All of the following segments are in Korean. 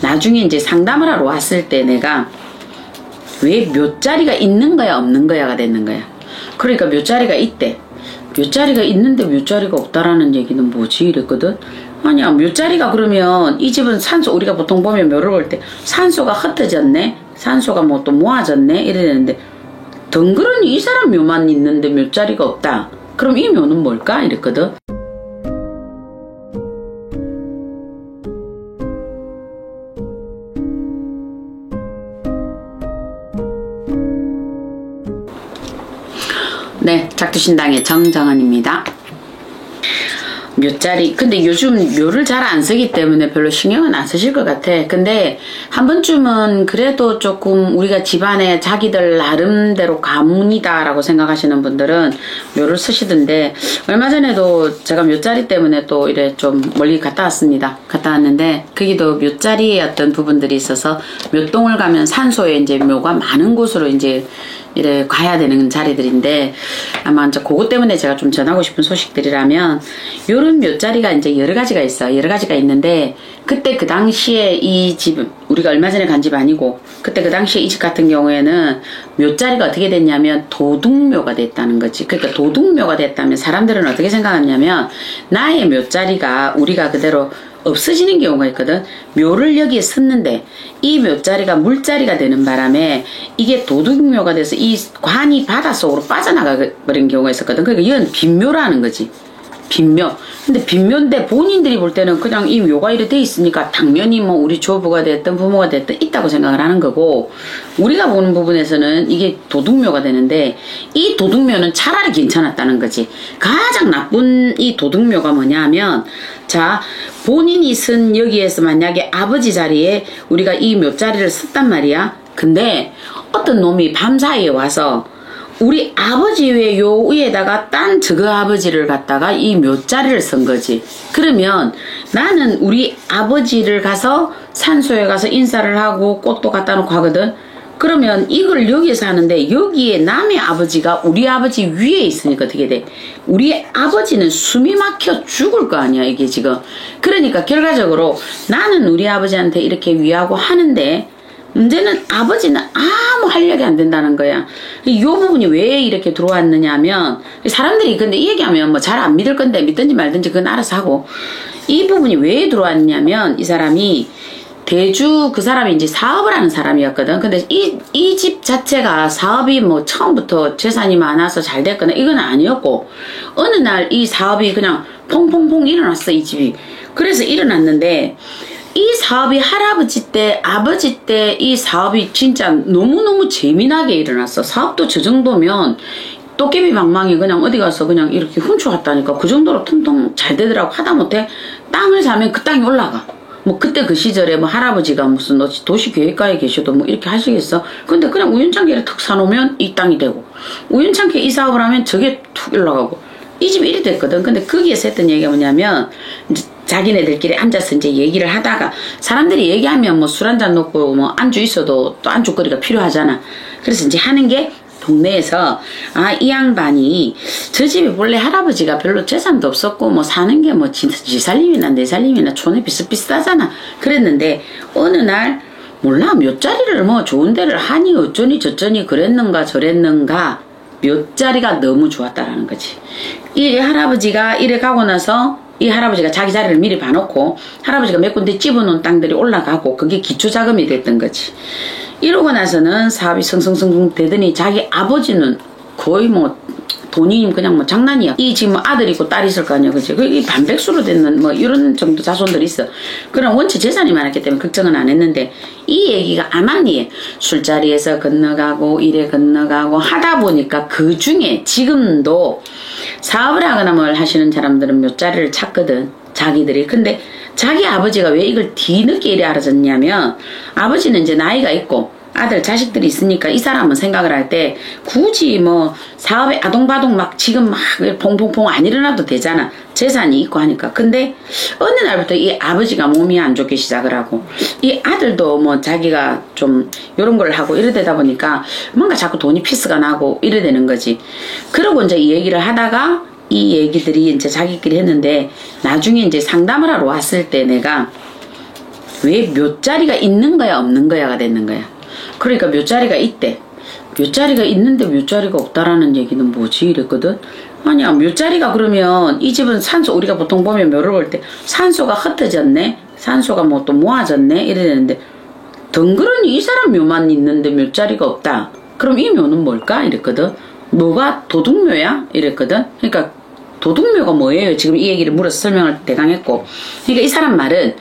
나중에 이제 상담을 하러 왔을 때 내가 왜 묘자리가 있는 거야 없는 거야가 됐는 거야. 그러니까 묘자리가 있대. 묘자리가 있는데 묘자리가 없다라는 얘기는 뭐지 이랬거든. 아니야, 묘자리가 그러면 이 집은 산소, 우리가 보통 보면 묘를 볼 때 산소가 흩어졌네, 산소가 뭐 또 모아졌네 이러는데 덩그러니 이 사람 묘만 있는데 묘자리가 없다. 그럼 이 묘는 뭘까 이랬거든. 네, 작두신당의 정정은입니다. 묘자리, 근데 요즘 묘를 잘 안 쓰기 때문에 별로 신경은 안 쓰실 것 같아. 근데 한 번쯤은 그래도 조금 우리가 집안에 자기들 나름대로 가문이다 라고 생각하시는 분들은 묘를 쓰시던데, 얼마 전에도 제가 묘자리 때문에 또 이래 좀 멀리 갔다 왔습니다. 갔다 왔는데 거기도 묘자리의 어떤 부분들이 있어서 묘동을 가면 산소에 이제 묘가 많은 곳으로 이제 이래 가야 되는 자리들인데, 아마 이제 그것 때문에 제가 좀 전하고 싶은 소식들이라면, 요런 묘자리가 이제 여러 가지가 있어. 여러 가지가 있는데, 그때 그 당시에 이 집, 우리가 얼마 전에 간 집 아니고, 그때 그 당시에 이 집 같은 경우에는 묘자리가 어떻게 됐냐면 도둑묘가 됐다는 거지. 그러니까 도둑묘가 됐다면 사람들은 어떻게 생각하냐면, 나의 묘자리가 우리가 그대로 없어지는 경우가 있거든. 묘를 여기에 섰는데 이 묘자리가 물자리가 되는 바람에 이게 도둑묘가 돼서 이 관이 바닷속으로 빠져나가 버린 경우가 있었거든. 그러니까 이건 빈묘라는 거지. 빈묘. 근데 빈묘인데 본인들이 볼 때는 그냥 이 묘가 이래 돼 있으니까 당연히 뭐 우리 조부가 됐든 부모가 됐든 있다고 생각을 하는 거고, 우리가 보는 부분에서는 이게 도둑묘가 되는데, 이 도둑묘는 차라리 괜찮았다는 거지. 가장 나쁜 이 도둑묘가 뭐냐면, 자, 본인이 쓴 여기에서 만약에 아버지 자리에 우리가 이 묘자리를 썼단 말이야. 근데 어떤 놈이 밤사이에 와서 우리 아버지 왜 요 위에다가 딴 저거 아버지를 갖다가 이 묘자리를 쓴 거지. 그러면 나는 우리 아버지를 가서 산소에 가서 인사를 하고 꽃도 갖다 놓고 하거든. 그러면 이걸 여기에서 하는데 여기에 남의 아버지가 우리 아버지 위에 있으니까 어떻게 돼? 우리 아버지는 숨이 막혀 죽을 거 아니야 이게 지금. 그러니까 결과적으로 나는 우리 아버지한테 이렇게 위하고 하는데, 문제는 아버지는 아무 활력이 안 된다는 거야. 이 부분이 왜 이렇게 들어왔느냐 하면, 사람들이 근데 이 얘기하면 뭐 잘 안 믿을 건데 믿든지 말든지 그건 알아서 하고, 이 부분이 왜 들어왔냐면, 이 사람이 대주, 그 사람이 이제 사업을 하는 사람이었거든. 근데 이 집 자체가 사업이 뭐 처음부터 재산이 많아서 잘 됐거나 이건 아니었고, 어느 날 이 사업이 그냥 퐁퐁퐁 일어났어 이 집이. 그래서 일어났는데, 이 사업이 할아버지 때, 아버지 때 이 사업이 진짜 너무너무 재미나게 일어났어. 사업도 저 정도면 도깨비 방망이 그냥 어디 가서 그냥 이렇게 훔쳐왔다니까. 그 정도로 통통 잘 되더라고. 하다못해 땅을 사면 그 땅이 올라가. 뭐 그때 그 시절에 뭐 할아버지가 무슨 도시계획가에 계셔도 뭐 이렇게 하시겠어? 근데 그냥 우연찮게 툭 사놓으면 이 땅이 되고, 우연찮게 이 사업을 하면 저게 툭 올라가고, 이 집이 이리 됐거든. 근데 거기에서 했던 얘기가 뭐냐면, 이제 자기네들끼리 앉아서 이제 얘기를 하다가, 사람들이 얘기하면 뭐 술 한잔 놓고 뭐 안주 있어도 또 안주거리가 필요하잖아. 그래서 이제 하는 게, 동네에서 아, 이 양반이 저 집에 본래 할아버지가 별로 재산도 없었고 뭐 사는 게 뭐 지 살림이나 내 살림이나 촌에 비슷비슷하잖아. 그랬는데 어느 날 몰라 묘자리를 뭐 좋은 데를 하니 어쩌니 저쩌니 그랬는가 저랬는가, 묘자리가 너무 좋았다라는 거지. 이 할아버지가 이래 가고 나서 이 할아버지가 자기 자리를 미리 봐놓고 할아버지가 몇 군데 집어놓은 땅들이 올라가고 그게 기초자금이 됐던 거지. 이러고 나서는 사업이 성성성성 되더니 자기 아버지는 거의 뭐 돈이 그냥 뭐 장난이야. 이 지금 아들 있고 딸 있을 거 아니야, 그치? 이 반백수로 됐는 뭐 이런 정도 자손들이 있어. 그럼 원체 재산이 많았기 때문에 걱정은 안 했는데, 이 얘기가 아마니에 술자리에서 건너가고 이래 건너가고 하다 보니까 그 중에 지금도 사업을 하거나 뭘 하시는 사람들은 묘자리를 찾거든, 자기들이. 근데 자기 아버지가 왜 이걸 뒤늦게 이래 알아졌냐면, 아버지는 이제 나이가 있고 아들 자식들이 있으니까 이 사람은 생각을 할 때 굳이 뭐 사업에 아동바동 막 지금 막 퐁퐁퐁 안 일어나도 되잖아. 재산이 있고 하니까. 근데 어느 날부터 이 아버지가 몸이 안 좋게 시작을 하고, 이 아들도 뭐 자기가 좀 요런 걸 하고 이러다 보니까 뭔가 자꾸 돈이 피스가 나고 이래 되는 거지. 그러고 이제 이 얘기를 하다가 이 얘기들이 이제 자기끼리 했는데, 나중에 이제 상담을 하러 왔을 때 내가 왜 묘자리가 있는 거야 없는 거야가 됐는 거야. 그러니까 묘자리가 있대. 묘자리가 있는데 묘자리가 없다라는 얘기는 뭐지 이랬거든. 아니야, 묘자리가 그러면 이 집은 산소, 우리가 보통 보면 묘를 볼 때 산소가 흩어졌네, 산소가 뭐 또 모아졌네 이래 되는데, 덩그러니 이 사람 묘만 있는데 묘자리가 없다. 그럼 이 묘는 뭘까 이랬거든. 뭐가 도둑묘야 이랬거든. 그러니까 도둑묘가 뭐예요? 지금 이 얘기를 물어서 설명을 대강 했고, 그러니까 이 사람 말은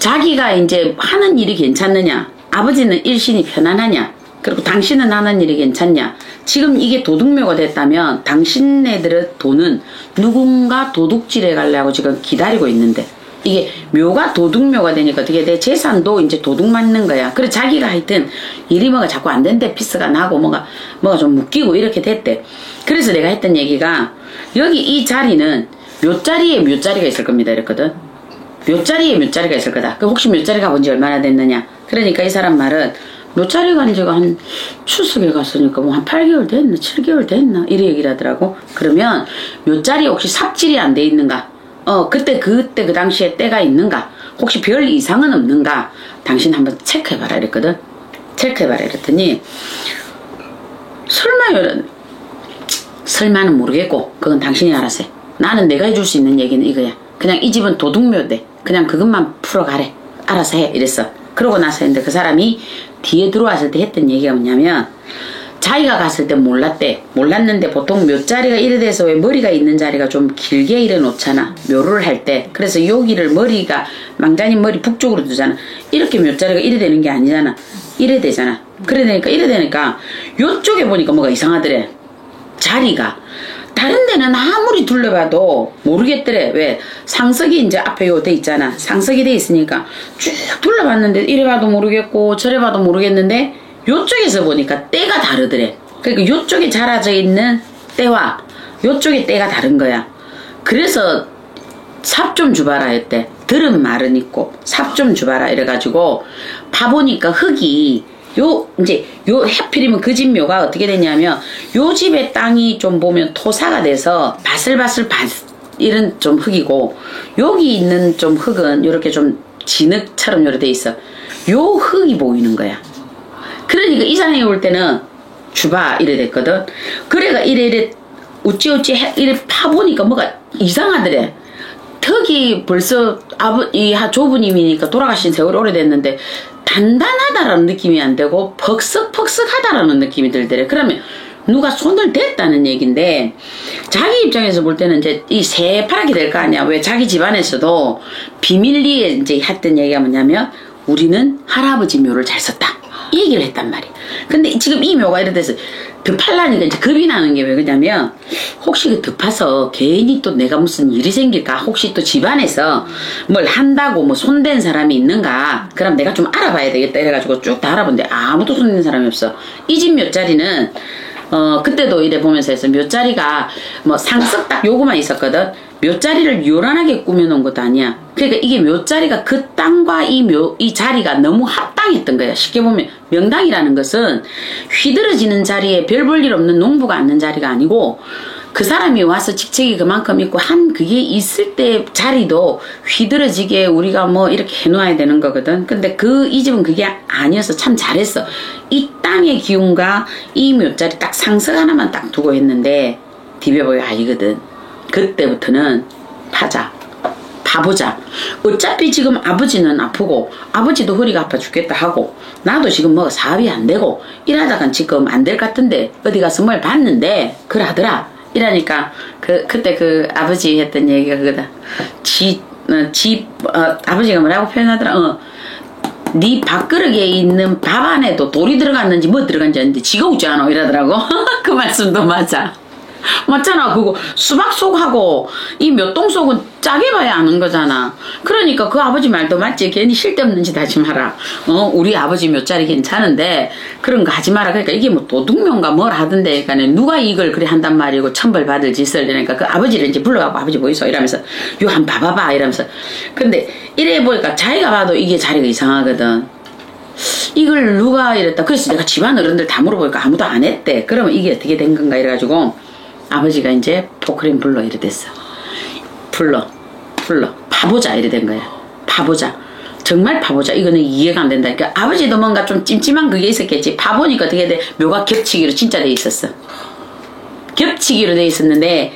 자기가 이제 하는 일이 괜찮느냐, 아버지는 일신이 편안하냐, 그리고 당신은 하는 일이 괜찮냐. 지금 이게 도둑묘가 됐다면 당신네들의 돈은 누군가 도둑질해 가려고 지금 기다리고 있는데, 이게 묘가 도둑묘가 되니까 어떻게 돼? 재산도 이제 도둑 맞는 거야. 그래 자기가 하여튼 일이 뭐가 자꾸 안 된대, 피스가 나고 뭐가 좀 묶이고 이렇게 됐대. 그래서 내가 했던 얘기가, 여기 이 자리는 묘자리에 묘자리가 있을 겁니다 이랬거든. 묘자리에 묘자리가 있을 거다. 그 혹시 묘자리 가본 지 얼마나 됐느냐. 그러니까 이 사람 말은 묘자리 간 지가 한 추석에 갔으니까 뭐 한 8개월 됐나 7개월 됐나 이래 얘기를 하더라고. 그러면 묘자리 혹시 삽질이 안 돼 있는가, 그때 그 당시에 때가 있는가, 혹시 별 이상은 없는가, 당신 한번 체크해봐라 이랬거든. 체크해봐라 이랬더니, 설마는 모르겠고 그건 당신이 알아서 해. 나는 내가 해줄 수 있는 얘기는 이거야. 그냥 이 집은 도둑묘대, 그냥 그것만 풀어가래, 알아서 해 이랬어. 그러고 나서 했는데 그 사람이 뒤에 들어왔을 때 했던 얘기가 뭐냐면, 자기가 갔을 때 몰랐는데 보통 묘자리가 이래 돼서 왜 머리가 있는 자리가 좀 길게 이래 놓잖아, 묘를 할 때. 그래서 여기를 머리가, 망자님 머리 북쪽으로 두잖아. 이렇게 묘자리가 이래 되는 게 아니잖아, 이래 되잖아. 이래 되니까 요쪽에 보니까 뭐가 이상하더래. 자리가 다른 데는 아무리 둘러봐도 모르겠더래. 왜? 상석이 이제 앞에 요 돼 있잖아. 상석이 돼 있으니까 쭉 둘러봤는데 이래 봐도 모르겠고 저래 봐도 모르겠는데, 요쪽에서 보니까 때가 다르더래. 그러니까 요쪽에 자라져 있는 때와 요쪽에 때가 다른 거야. 그래서 삽 좀 주봐라 했대. 들은 말은 있고 삽 좀 주봐라 이래가지고 봐보니까 흙이 이제 해필이면 그 집 묘가 어떻게 됐냐면, 요 집의 땅이 좀 보면 토사가 돼서 바슬바슬 이런 좀 흙이고, 여기 있는 좀 흙은 요렇게 좀 진흙처럼 요렇게 돼 있어. 요 흙이 보이는 거야. 그러니까 이 사람이 올 때는 주봐 이래 됐거든. 그래가 이래 어찌 이래 파보니까 뭐가 이상하더래. 턱이 벌써 이 조부님이니까 돌아가신 세월이 오래됐는데 단단하다라는 느낌이 안 되고 퍽석퍽석하다라는 느낌이 들더래. 그러면 누가 손을 댔다는 얘긴데, 자기 입장에서 볼 때는 이제 이 새파랗게 될 거 아니야. 왜? 자기 집안에서도 비밀리에 이제 했던 얘기가 뭐냐면, 우리는 할아버지 묘를 잘 썼다, 이 얘기를 했단 말이야. 근데 지금 이 묘가 이래 돼서 덮하려니까 이제 겁이 나는 게 왜 그러냐면, 혹시 그 덮어서 괜히 또 내가 무슨 일이 생길까, 혹시 또 집안에서 뭘 한다고 뭐 손댄 사람이 있는가, 그럼 내가 좀 알아봐야 되겠다 이래가지고 쭉 다 알아본데 아무도 손댄 사람이 없어. 이 집 묘자리는 그때도 이래 보면서 해서 묘자리가 뭐 상석 딱 요거만 있었거든. 묘자리를 요란하게 꾸며놓은 것도 아니야. 그러니까 이게 묘자리가 그 땅과 이 자리가 너무 합당했던 거야. 쉽게 보면 명당이라는 것은 휘들어지는 자리에 별 볼 일 없는 농부가 앉는 자리가 아니고, 그 사람이 와서 직책이 그만큼 있고 그게 있을 때 자리도 휘들어지게 우리가 뭐 이렇게 해놓아야 되는 거거든. 근데 이 집은 그게 아니어서 참 잘했어. 이 땅의 기운과 이 묘자리 딱 상석 하나만 딱 두고 했는데, 디벼보기가 아니거든. 그때부터는 봐보자. 어차피 지금 아버지는 아프고 아버지도 허리가 아파 죽겠다 하고, 나도 지금 뭐 사업이 안 되고 이러다간 지금 안 될 것 같은데 어디 가서 뭘 봤는데 그러더라 이러니까, 그때 그 아버지 했던 얘기가 그거다. 아버지가 뭐라고 표현하더라. 네 밥그릇에 있는 밥 안에도 돌이 들어갔는지 뭐 들어간지 아는데 지가 웃지 않아 이러더라고. 그 말씀도 맞아. 맞잖아. 그거 수박 속하고 이 묘동 속은 짜게 봐야 아는 거잖아. 그러니까 그 아버지 말도 맞지. 괜히 쓸데없는 짓 하지 마라. 우리 아버지 묘자리 괜찮은데 그런 거 하지 마라. 그러니까 이게 뭐 도둑묘인가 뭘 하던데, 그러니까 누가 이걸 그래 한단 말이고 천벌 받을 짓을. 그러니까 그 아버지를 이제 불러가고, 아버지 보이소 이러면서 요 한 봐봐봐 이러면서. 근데 이래 보니까 자기가 봐도 이게 자리가 이상하거든. 이걸 누가 이랬다. 그래서 내가 집안 어른들 다 물어보니까 아무도 안 했대. 그러면 이게 어떻게 된 건가 이래가지고 아버지가 이제 포크레인 불러 이래 됐어. 불러 봐보자 이래 된 거야. 봐보자. 정말 파보자. 이거는 이해가 안 된다. 그러니까 아버지도 뭔가 좀 찜찜한 그게 있었겠지. 파보니까 어떻게 돼? 묘가 겹치기로 진짜 돼 있었어. 겹치기로 돼 있었는데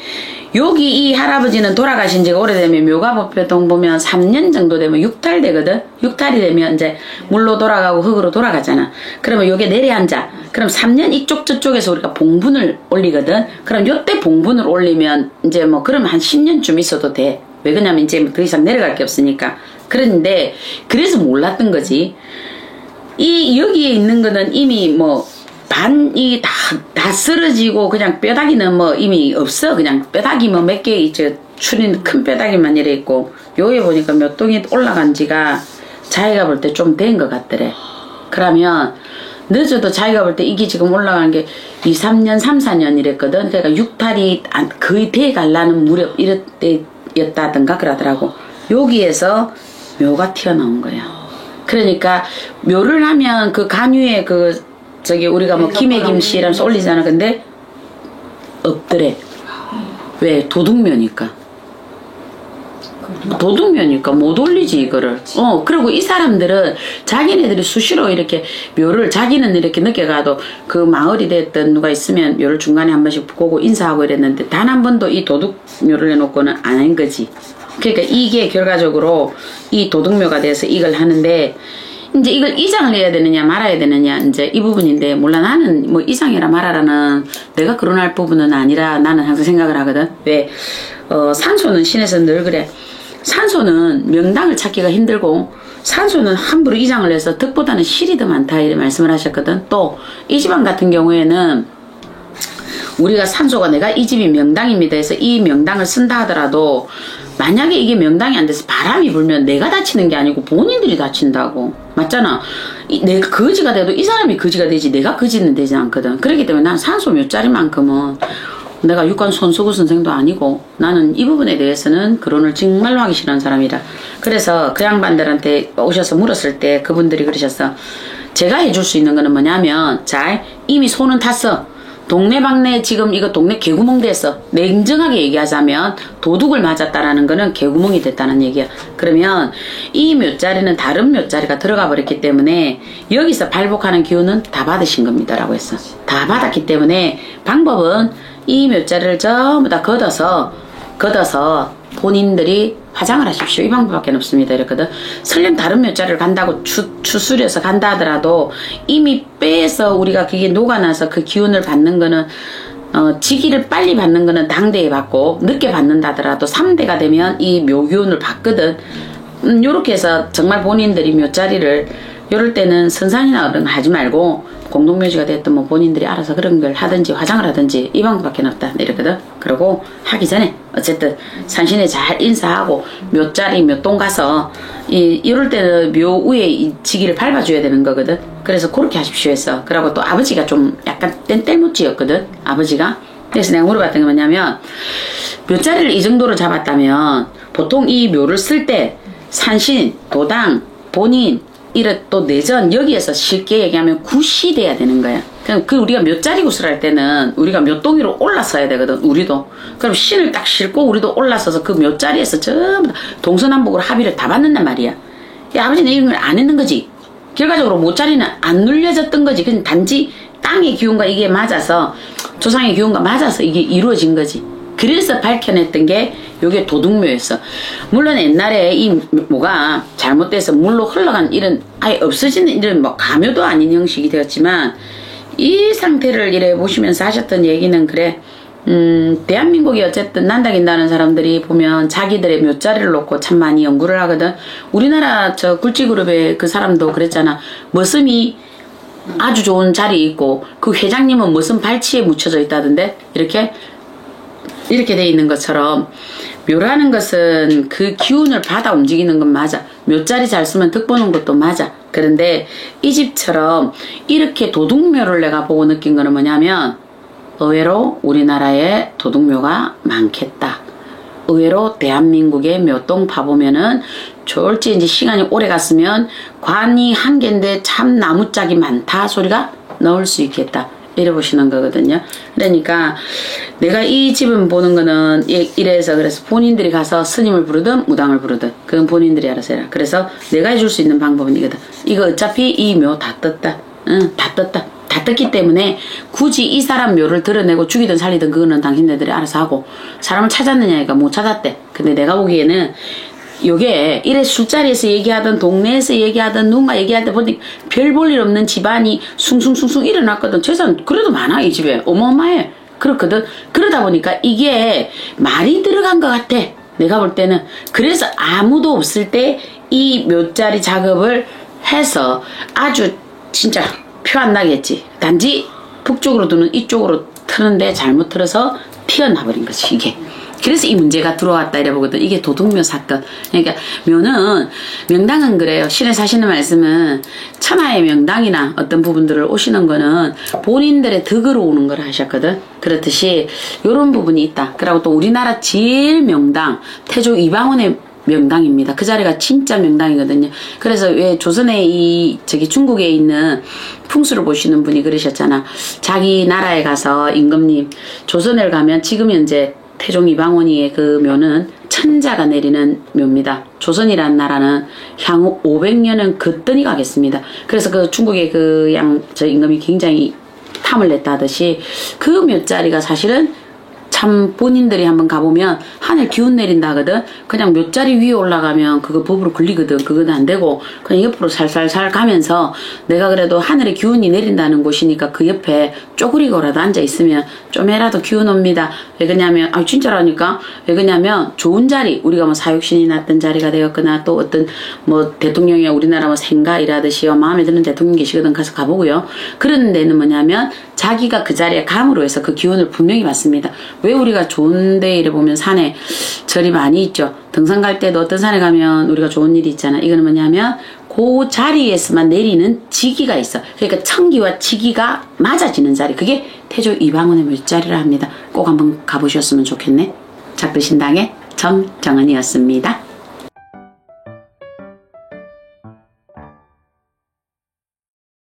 여기 이 할아버지는 돌아가신 지가 오래되면 묘가법회동 보면 3년 정도 되면 육탈 되거든. 육탈이 되면 이제 물로 돌아가고 흙으로 돌아가잖아. 그러면 요게 내려앉아. 그럼 3년 이쪽 저쪽에서 우리가 봉분을 올리거든. 그럼 요때 봉분을 올리면 이제 뭐 그러면 한 10년쯤 있어도 돼. 왜 그러냐면 이제 더 이상 내려갈 게 없으니까. 그런데 그래서 몰랐던 거지. 이 여기에 있는 거는 이미 뭐 반이 다 쓰러지고 그냥 뼈다귀는 뭐 이미 없어. 그냥 뼈다귀 뭐 몇 개 이제 추린 큰 뼈다귀만 이래 있고 요에 보니까 몇 동이 올라간 지가 자기가 볼 때 좀 된 것 같더래. 그러면 늦어도 자기가 볼 때 이게 지금 올라간 게 2, 3년, 3, 4년 이랬거든. 그러니까 육탈이 거의 돼갈라는 무렵 이럴 때였다든가 그러더라고. 여기에서 묘가 튀어나온 거야. 그러니까 묘를 하면 그 간유에 저기 우리가 뭐 김해김씨라면서 올리잖아. 근데 없더래. 왜? 도둑묘니까. 도둑묘니까 못 올리지 이거를. 그리고 이 사람들은 자기네들이 수시로 이렇게 묘를 자기는 이렇게 늦게 가도 그 마을이 됐던 누가 있으면 묘를 중간에 한 번씩 보고 인사하고 이랬는데 단 한 번도 이 도둑묘를 해놓고는 안 한 거지. 그러니까 이게 결과적으로 이 도둑묘가 돼서 이걸 하는데 이제 이걸 이장을 해야 되느냐 말아야 되느냐 이제 이 부분인데 몰라 나는 뭐 이장해라 말아라는 내가 그런할 부분은 아니라 나는 항상 생각을 하거든. 왜? 산소는 신에서 늘 그래. 산소는 명당을 찾기가 힘들고 산소는 함부로 이장을 해서 덕보다는 실이 더 많다 이렇게 말씀을 하셨거든. 또 이 집안 같은 경우에는 우리가 산소가 내가 이 집이 명당입니다 해서 이 명당을 쓴다 하더라도 만약에 이게 명당이 안 돼서 바람이 불면 내가 다치는 게 아니고 본인들이 다친다고. 맞잖아. 내가 거지가 돼도 이 사람이 거지가 되지 내가 거지는 되지 않거든. 그렇기 때문에 난 산소 몇 자리만큼은 내가 육관 손수구 선생도 아니고 나는 이 부분에 대해서는 결혼을 정말로 하기 싫어하는 사람이라. 그래서 그 양반들한테 오셔서 물었을 때 그분들이 그러셨어. 제가 해줄 수 있는 거는 뭐냐면 자 이미 손은 탔어. 동네방네 지금 이거 동네 개구멍 됐어. 냉정하게 얘기하자면 도둑을 맞았다라는 거는 개구멍이 됐다는 얘기야. 그러면 이 묘자리는 다른 묘자리가 들어가 버렸기 때문에 여기서 발복하는 기운은 다 받으신 겁니다 라고 했어. 다 받았기 때문에 방법은 이 묘자리를 전부 다 걷어서 본인들이 화장을 하십시오. 이 방법밖에 없습니다. 이랬거든. 설령 다른 묘자리를 간다고 추스려서 간다 하더라도 이미 빼서 우리가 그게 녹아나서 그 기운을 받는 거는 지기를 빨리 받는 거는 당대에 받고 늦게 받는다 하더라도 3대가 되면 이 묘기운을 받거든. 요렇게 해서 정말 본인들이 묘자리를 요럴 때는 선산이나 그런 거 하지 말고 공동묘지가 됐든 뭐 본인들이 알아서 그런 걸 하든지 화장을 하든지 이 방법밖에 없다 이랬거든. 그러고 하기 전에 어쨌든 산신에 잘 인사하고 묘자리 묘동 가서 이럴 때는 묘 위에 이 지기를 밟아줘야 되는 거거든. 그래서 그렇게 하십시오 했어. 그리고 또 아버지가 좀 약간 뗄못지였거든 아버지가. 그래서 내가 물어봤던 게 뭐냐면 묘자리를 이 정도로 잡았다면 보통 이 묘를 쓸 때 산신, 도당, 본인 이래 또 내전 여기에서 쉽게 얘기하면 굿이 돼야 되는 거야. 그럼 우리가 묘자리 굿을 할 때는 우리가 묘동이로 올라서야 되거든. 우리도. 그럼 신을 딱 싣고 우리도 올라서서 그 묘자리에서 전부 다 동서남북으로 합의를 다 받는단 말이야. 야, 아버지는 이런 걸 안 했는 거지. 결과적으로 묘자리는 안 눌려졌던 거지. 그냥 단지 땅의 기운과 이게 맞아서 조상의 기운과 맞아서 이게 이루어진 거지. 그래서 밝혀냈던 게 요게 도둑묘였어. 물론 옛날에 이 묘가 잘못돼서 물로 흘러간 이런 아예 없어지는 이런 뭐 가묘도 아닌 형식이 되었지만 이 상태를 이래 보시면서 하셨던 얘기는 그래. 대한민국이 어쨌든 난다긴다는 사람들이 보면 자기들의 묘자리를 놓고 참 많이 연구를 하거든. 우리나라 저 굴지그룹의 그 사람도 그랬잖아. 머슴이 아주 좋은 자리에 있고 그 회장님은 머슴 발치에 묻혀져 있다던데 이렇게 돼 있는 것처럼 묘라는 것은 그 기운을 받아 움직이는 건 맞아. 묘자리 잘 쓰면 득 보는 것도 맞아. 그런데 이 집처럼 이렇게 도둑묘를 내가 보고 느낀 거는 뭐냐면 의외로 우리나라에 도둑묘가 많겠다. 의외로 대한민국의 묘동 파보면은 졸지 이제 시간이 오래 갔으면 관이 한 개인데 참 나무짝이 많다 소리가 나올 수 있겠다. 이래 보시는 거거든요. 그러니까 내가 이 집은 보는 거는 이래서 그래서 본인들이 가서 스님을 부르든 무당을 부르든 그건 본인들이 알아서 해라. 그래서 내가 해줄 수 있는 방법은 이거다. 이거 어차피 이 묘 다 떴다. 응, 다 떴다. 다 떴기 때문에 굳이 이 사람 묘를 드러내고 죽이든 살리든 그거는 당신네들이 알아서 하고 사람을 찾았느냐니까 못 찾았대. 근데 내가 보기에는 요게 이래 술자리에서 얘기하던 동네에서 얘기하던 누군가 얘기할 때 보니 별 볼 일 없는 집안이 숭숭숭숭 일어났거든. 재산 그래도 많아 이 집에 어마어마해. 그렇거든. 그러다 보니까 이게 말이 들어간 것 같아. 내가 볼 때는. 그래서 아무도 없을 때 이 묘자리 작업을 해서 아주 진짜 표 안 나겠지. 단지 북쪽으로 두는 이쪽으로 트는데 잘못 틀어서 튀어나버린 거지 이게. 그래서 이 문제가 들어왔다 이래 보거든. 이게 도둑묘 사건. 그러니까 묘는 명당은 그래요. 신에서 하시는 말씀은 천하의 명당이나 어떤 부분들을 오시는 거는 본인들의 덕으로 오는 걸 하셨거든. 그렇듯이 이런 부분이 있다. 그리고 또 우리나라 제일 명당 태조 이방원의 명당입니다. 그 자리가 진짜 명당이거든요. 그래서 왜 조선에 중국에 있는 풍수를 보시는 분이 그러셨잖아. 자기 나라에 가서 임금님 조선을 가면 지금 현재 태종 이방원이의 그 묘는 천자가 내리는 묘입니다. 조선이라는 나라는 향후 500년은 거뜬히 가겠습니다. 그래서 그 중국의 저 임금이 굉장히 탐을 냈다 하듯이 그 묘자리가 사실은 참 본인들이 한번 가보면 하늘 기운 내린다 하거든. 그냥 묘자리 위에 올라가면 그거 법으로 걸리거든. 그건 안 되고 그냥 옆으로 살살살 가면서 내가 그래도 하늘에 기운이 내린다는 곳이니까 그 옆에 쪼그리고라도 앉아있으면 좀이라도 기운 옵니다. 왜 그러냐면 진짜라니까. 왜 그러냐면 좋은 자리 우리가 뭐 사육신이 났던 자리가 되었거나 또 어떤 뭐 대통령이 우리나라 뭐 생가이라듯이 마음에 드는 대통령 계시거든. 가서 가보고요. 그런 데는 뭐냐면 자기가 그 자리에 감으로 해서 그 기운을 분명히 받습니다. 왜 우리가 좋은 데 이래 보면 산에 절이 많이 있죠. 등산 갈 때도 어떤 산에 가면 우리가 좋은 일이 있잖아. 이거는 뭐냐면 그 자리에서만 내리는 지기가 있어. 그러니까 천기와 지기가 맞아지는 자리. 그게 태조 이방원의 묘자리라 합니다. 꼭 한번 가보셨으면 좋겠네. 작두신당의 정정은이었습니다.